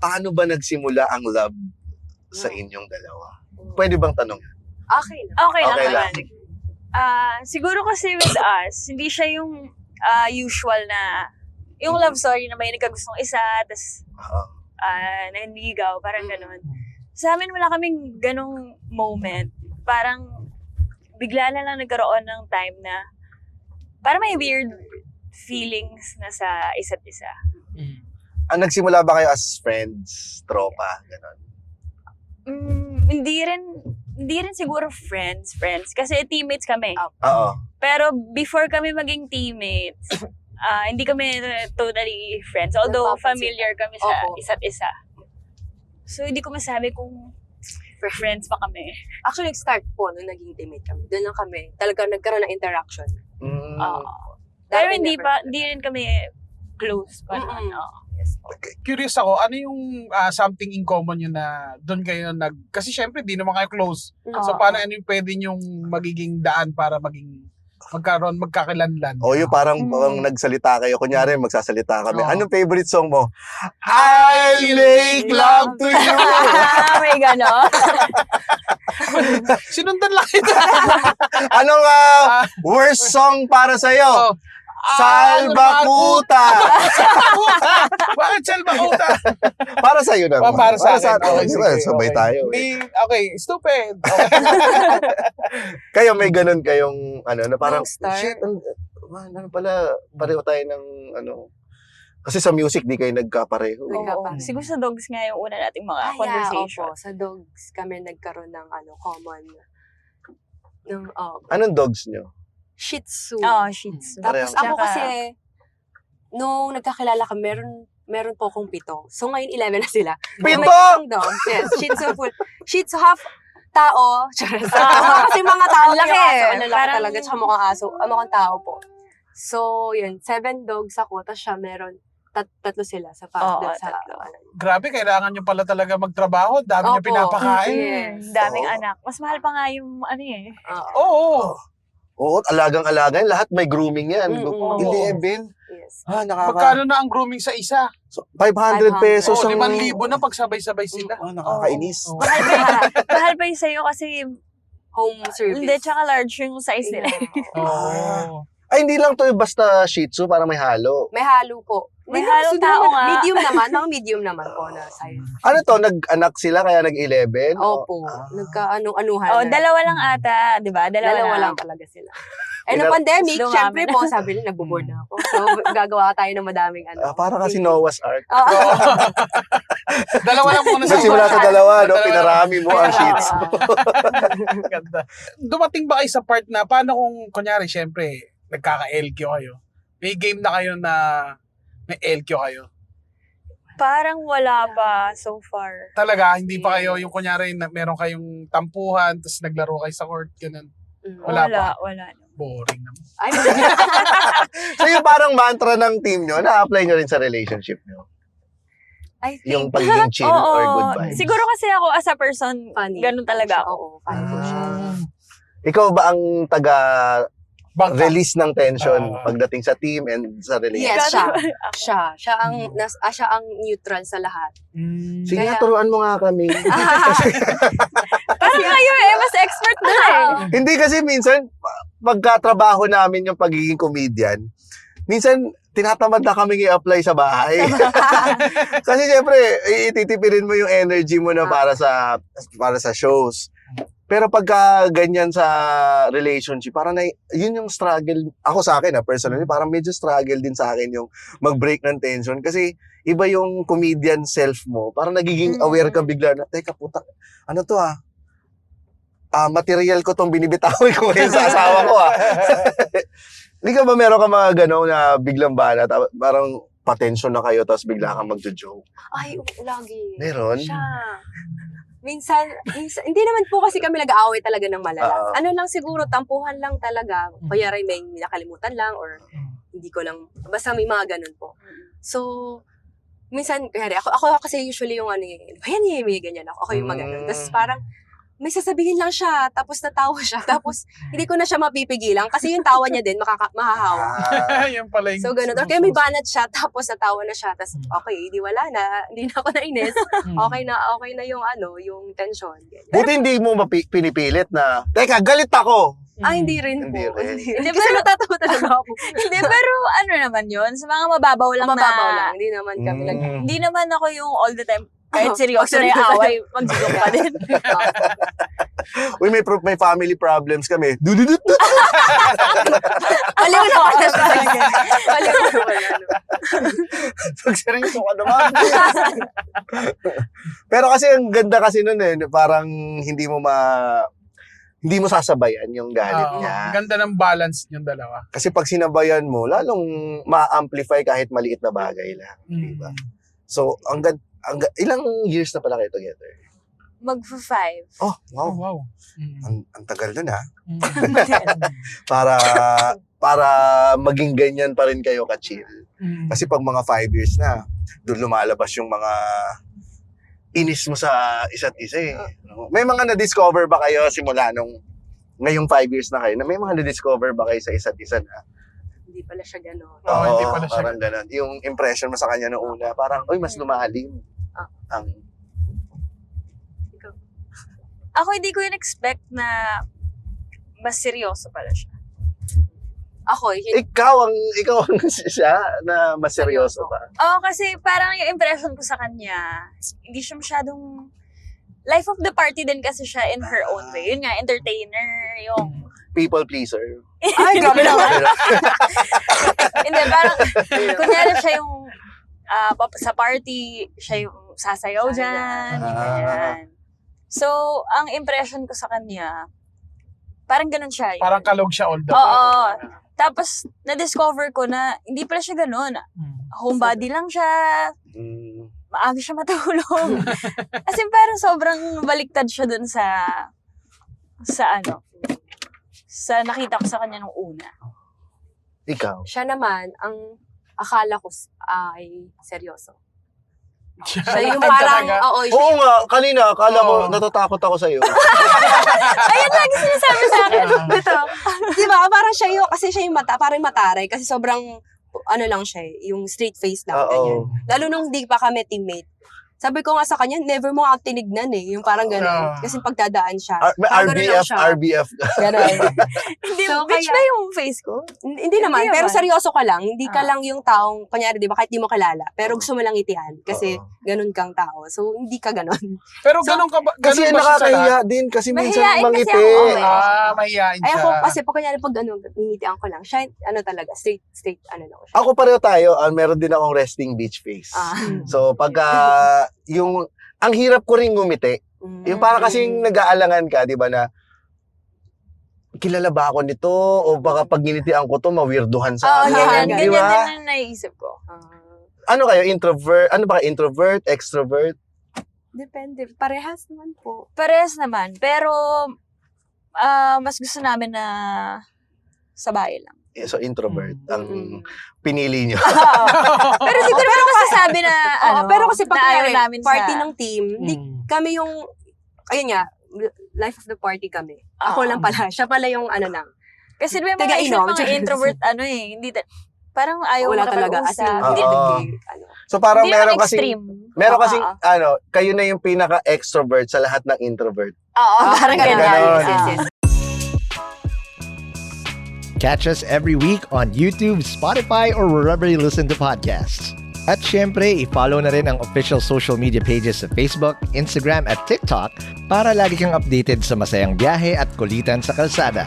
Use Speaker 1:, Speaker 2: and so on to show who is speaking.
Speaker 1: paano ba nagsimula ang love sa inyong dalawa? Pwede bang tanong?
Speaker 2: Okay lang.
Speaker 3: Okay lang
Speaker 1: Okay
Speaker 3: naman.
Speaker 1: lang.
Speaker 3: Siguro kasi with us, hindi siya yung usual na yung love story na may nagkagustong isa, tapos nanligaw, parang ganon. Sa amin wala kaming ganong moment. Parang bigla na lang nagkaroon ng time na parang may weird feelings na sa isa't isa.
Speaker 1: Nagsimula ba kayo as friends, tropa, gano'n?
Speaker 3: Hindi rin siguro friends. Kasi teammates kami.
Speaker 1: Oo.
Speaker 3: Pero before kami maging teammates, hindi kami totally friends. Although familiar kami sa isa't isa. So hindi ko masabi kung friends pa kami.
Speaker 2: Actually, start po nung naging teammate kami. Doon lang kami. Talaga nagkaroon ng interaction.
Speaker 3: Pero hindi rin kami close pa naman. Yes po.
Speaker 4: Curious ako, ano yung something in common yun na doon kayo kasi syempre di naman kayo close. So paano ano yung pwede yung magiging daan para magkakilanlan?
Speaker 1: O yung parang nagsalita kayo. Kunyari, magsasalita kami.
Speaker 4: Oo.
Speaker 1: Anong favorite song mo? I make love to you!
Speaker 3: May gano'n.
Speaker 4: Sinundan lang ito.
Speaker 1: Anong worst song para sa'yo? Salbakuta!
Speaker 4: Bakit Salbakuta?
Speaker 1: Para sa'yo naman.
Speaker 4: Para sa akin.
Speaker 1: Okay,
Speaker 4: sige,
Speaker 1: sabay
Speaker 4: okay.
Speaker 1: tayo.
Speaker 4: Okay, stupid. Okay.
Speaker 1: Kayo may ganun kayong na parang
Speaker 2: Rockstar.
Speaker 1: shit, ano pala, pareho tayo ng kasi sa music di kayo nagkapareho.
Speaker 3: Siguro sa dogs nga yung una nating mga conversation.
Speaker 2: Opo. Sa dogs kami nagkaroon ng common. Ng,
Speaker 1: Anong dogs nyo?
Speaker 2: Shih Tzu.
Speaker 3: Shih Tzu.
Speaker 2: Tapos
Speaker 1: Pareho.
Speaker 2: ako kasi, nung nagkakilala kami, meron po akong 7. So ngayon 11 na sila.
Speaker 1: Pito?
Speaker 2: May isang dogs. Yes, Shih Tzu full. Shih Tzu half tao. Kasi mga tao
Speaker 3: Ang laki.
Speaker 2: yung aso. Ang lalaki
Speaker 3: Parang-
Speaker 2: talaga. Tsaka mukhang aso. Mukhang tao po. So, yun. 7 dogs ako. Tapos siya meron 3 sila sa family.
Speaker 3: tatlo.
Speaker 4: Grabe, kailangan nyo pala talaga magtrabaho. Dami nyo
Speaker 2: Opo.
Speaker 4: pinapakain.
Speaker 2: Yes.
Speaker 3: Daming
Speaker 1: Oo.
Speaker 3: anak. Mas mahal pa nga yung
Speaker 4: Oo.
Speaker 1: Oo, alagang-alaga. Lahat may grooming yan. 11.
Speaker 2: Yes.
Speaker 4: Magkano na ang grooming sa isa?
Speaker 1: So, 500 pesos
Speaker 4: So,
Speaker 1: ang
Speaker 4: 5,000 na pagsabay-sabay sila.
Speaker 1: nakakainis.
Speaker 4: Oo.
Speaker 3: mahal pa yung sa'yo kasi
Speaker 2: Home service.
Speaker 3: hindi, tsaka large yung size nila.
Speaker 4: Oo.
Speaker 1: Ay, hindi lang to basta Shih Tzu, parang may halo.
Speaker 2: May halo po.
Speaker 3: May
Speaker 2: Hindi
Speaker 3: halong
Speaker 2: naman-
Speaker 3: tao nga.
Speaker 2: Medium naman. Mga medium naman po na size.
Speaker 1: Ano to, nag-anak sila kaya nag-11?
Speaker 2: Opo. Nagka-anuhan.
Speaker 3: Oh,
Speaker 2: na.
Speaker 3: dalawa lang ata, di ba?
Speaker 2: Dalawa lang talaga sila. Eh, nung pandemic,
Speaker 3: Lumami
Speaker 2: syempre
Speaker 3: na.
Speaker 2: po, sabi nila, nagbo-board na ako. So, gagawa tayo ng madaming
Speaker 1: Parang kasi Noah's Ark.
Speaker 4: Dalawa lang muna sa
Speaker 1: Nagsimula sa dalawa, no? Pinarami mo ang Shih Tzu.
Speaker 4: Ganda. Dumating ba kayo sa part na, paano kung, kunyari, syempre, nagkaka-LQ kayo? May game na kayo na may LQ kayo?
Speaker 3: Parang wala pa so far.
Speaker 4: Talaga, hindi pa kayo, yung kunyari, meron kayong tampuhan, tapos naglaro kayo sa court, ganun. Wala pa.
Speaker 3: Wala.
Speaker 4: Boring naman.
Speaker 2: Ay,
Speaker 1: So yung parang mantra ng team nyo, na-apply nyo rin sa relationship nyo?
Speaker 2: I think,
Speaker 1: Yung pagiging chill or good vibes?
Speaker 3: Siguro kasi ako as a person,
Speaker 2: funny.
Speaker 3: ganun talaga ako.
Speaker 2: Oo, funny po siya.
Speaker 1: Ikaw ba ang
Speaker 4: Bangka.
Speaker 1: release ng tension pagdating sa team and sa relationship?
Speaker 2: Yes, siya ang neutral sa lahat.
Speaker 1: Sige,
Speaker 2: Kaya-
Speaker 1: turuan mo nga kami.
Speaker 3: Parang kayo mas expert na
Speaker 1: Hindi kasi minsan, pagkatrabaho namin yung pagiging comedian, minsan, tinatamad na kami i-apply sa bahay. Kasi syempre, ititipirin mo yung energy mo na para sa shows. Pero pagka ganyan sa relationship, parang yun yung struggle. Ako sa akin, personally, parang medyo struggle din sa akin yung mag-break ng tension. Kasi iba yung comedian self mo. Parang nagiging aware ka bigla na, teka puta, ano to material ko tong binibitawi ko ngayon sa asawa ko Hindi ka ba meron ka mga gano'n na biglang banat, parang pa-tension na kayo tapos bigla kang magjo-joke?
Speaker 2: Ay, lagi.
Speaker 1: Meron?
Speaker 2: Siya. Minsan, hindi naman po kasi kami nag-aaway talaga ng malala. Ano lang siguro, tampuhan lang talaga. Kaya rin may nakalimutan lang or hindi ko lang, basta may mga ganun po. So, minsan, kaya ako kasi usually yung may ganyan ako. Ako yung maganon. Tapos parang, may sasabihin lang siya, tapos natawa siya, tapos hindi ko na siya mapipigilan kasi yung tawa niya din mahahawa.
Speaker 4: Yan pala yung...
Speaker 2: So, ganun. Or kaya may banat siya, tapos natawa na siya, tapos okay, di wala na, hindi na ako nainis. Okay na yung yung tension.
Speaker 1: Buti hindi mo pinipilit na, teka, galit ako.
Speaker 2: Hindi rin po.
Speaker 1: Hindi rin.
Speaker 2: Hindi, kasi natatawa talaga ako.
Speaker 3: Hindi, pero ano naman yun? Sa mga mababaw lang
Speaker 2: Mababaw
Speaker 3: na...
Speaker 2: lang, hindi naman kami
Speaker 3: Hindi naman ako yung all the time, kahit
Speaker 2: Oh,
Speaker 3: seryoso na yung
Speaker 2: seryoso.
Speaker 3: away, mag-joke pa din.
Speaker 1: Uy, may family problems kami. Dududut.
Speaker 2: Baliw na pala siya. Baliw na pala.
Speaker 1: Pag seryoso ka naman. Pero kasi ang ganda kasi nun parang hindi mo sasabayan yung galit niya.
Speaker 4: Ganda ng balance yung dalawa.
Speaker 1: Kasi pag sinabayan mo, lalong ma-amplify kahit maliit na bagay lang. Diba? So, ilang years na pala kayo together?
Speaker 3: Mag-5.
Speaker 1: Oh,
Speaker 4: Oh,
Speaker 1: wow.
Speaker 4: wow.
Speaker 1: Ang tagal nun ha. Para maging ganyan pa rin kayo ka-chill. Kasi pag mga 5 years na, doon lumalabas yung mga inis mo sa isa't isa eh. May mga na-discover ba kayo simula ngayong 5 years na kayo, na may mga na-discover ba kayo sa isa't isa na
Speaker 2: Hindi pala siya gano'n.
Speaker 4: Oo, hindi pala siya.
Speaker 1: parang ganun. Yung impression mo sa kanya noong una, parang, uy, mas lumalim. Ang
Speaker 3: Ako hindi ko yun expect na mas seryoso pala siya.
Speaker 2: Ako,
Speaker 1: ikaw ang siya na mas seryoso pa.
Speaker 3: Oo, kasi parang yung impression ko sa kanya, hindi siya masyadong... Life of the party din kasi siya in her own way. Yun nga, entertainer, yung...
Speaker 1: People pleaser.
Speaker 3: Ay, grabe naman. Hindi, parang, kunyari siya yung sa party, siya yung sasayaw dyan, ganyan. So, ang impression ko sa kanya, parang ganun siya.
Speaker 4: Parang kalog siya all the
Speaker 3: Oo.
Speaker 4: time.
Speaker 3: Tapos, na-discover ko na hindi pala siya ganun. Homebody lang siya, maaga siya matulog. As in, parang sobrang baliktad siya dun sa nakita ko sa kanya nung una.
Speaker 1: Ikaw.
Speaker 2: siya naman, ang akala ko ay seryoso. Siya yung
Speaker 4: Talaga?
Speaker 2: parang, siya
Speaker 1: Oo nga, kanina, akala ko,
Speaker 4: Oo.
Speaker 1: natatakot ako sa'yo.
Speaker 3: Ayun lagi sinasabi sa akin.
Speaker 2: Ito. Di ba? Parang siya yung, kasi siya yung parang mataray. Kasi sobrang, lang siya, yung straight face lang.
Speaker 1: Oo.
Speaker 2: Ganyan. Lalo nung di pa kami teammate. Sabi ko nga sa kanya, never mo ako tinignan eh. Yung parang gano'n. Kasi pagdadaan siya.
Speaker 1: May
Speaker 2: parang ganun lang
Speaker 1: RBF,
Speaker 2: siya.
Speaker 1: RBF.
Speaker 2: Gano'n.
Speaker 3: Hindi,
Speaker 2: So,
Speaker 3: bitch
Speaker 2: kaya-
Speaker 3: ba yung face ko?
Speaker 2: Hindi naman.
Speaker 3: Hindi
Speaker 2: Pero
Speaker 3: naman.
Speaker 2: seryoso ka lang. Hindi ka lang yung taong, kunyari, di ba, kahit di mo kilala. Pero gusto mo lang itihan. Kasi
Speaker 1: Oo.
Speaker 2: ganun kang tao. So, hindi ka ganun.
Speaker 4: Pero
Speaker 2: So,
Speaker 4: ganun ka ba?
Speaker 1: Kasi
Speaker 4: Ganun ba siya sa lahat?
Speaker 1: nakakahiya din, kasi minsan
Speaker 3: Mahihain kasi
Speaker 1: mangiti.
Speaker 3: ako, eh.
Speaker 4: Mahihain
Speaker 2: Ay,
Speaker 4: siya.
Speaker 2: ako kasi pag kunyari pag ninitian ko lang, siya, talaga, straight, lang siya.
Speaker 1: Ako pareho tayo, meron din akong resting beach face. So, pagka, ang hirap ko rin ngumiti. Yung para kasing nag-aalangan ka, di ba, na kilala ba ako nito? O baka pag ginitian ko to, mawirduhan sa akin.
Speaker 3: Ganyan
Speaker 1: Di
Speaker 3: din
Speaker 1: ba?
Speaker 3: ang naiisip ko.
Speaker 1: Ano kayo? Introvert? Ano ba? Introvert? Extrovert?
Speaker 2: Depende. Parehas naman po.
Speaker 3: Parehas naman. Pero, mas gusto namin na sa bahay lang.
Speaker 1: So, introvert ang pinili nyo.
Speaker 3: Pero siguro pero kasi sabi na,
Speaker 2: pero kasi pag
Speaker 3: na ayaw
Speaker 2: kunyari,
Speaker 3: namin
Speaker 2: party
Speaker 3: sa...
Speaker 2: ng team, hindi kami yung, ayun nga, life of the party kami. Ako lang pala. Siya pala yung lang.
Speaker 3: Kasi may mga
Speaker 2: Taga-inom.
Speaker 3: mga introvert, hindi, parang ayaw
Speaker 2: Wala talaga. As in,
Speaker 3: makipag-usap.
Speaker 2: hindi,
Speaker 1: Oo. So, parang
Speaker 3: Hindi
Speaker 1: meron
Speaker 3: naman
Speaker 1: kasing,
Speaker 3: extreme.
Speaker 1: meron kasing, kayo na yung pinaka-extrovert sa lahat ng introvert.
Speaker 3: Oo, parang
Speaker 2: ganun.
Speaker 3: ganun.
Speaker 2: Yes, yes.
Speaker 5: Catch us every week on YouTube, Spotify, or wherever you listen to podcasts. At syempre, i-follow na rin ang official social media pages sa Facebook, Instagram at TikTok para lagi kang updated sa masayang biyahe at kulitan sa kalsada.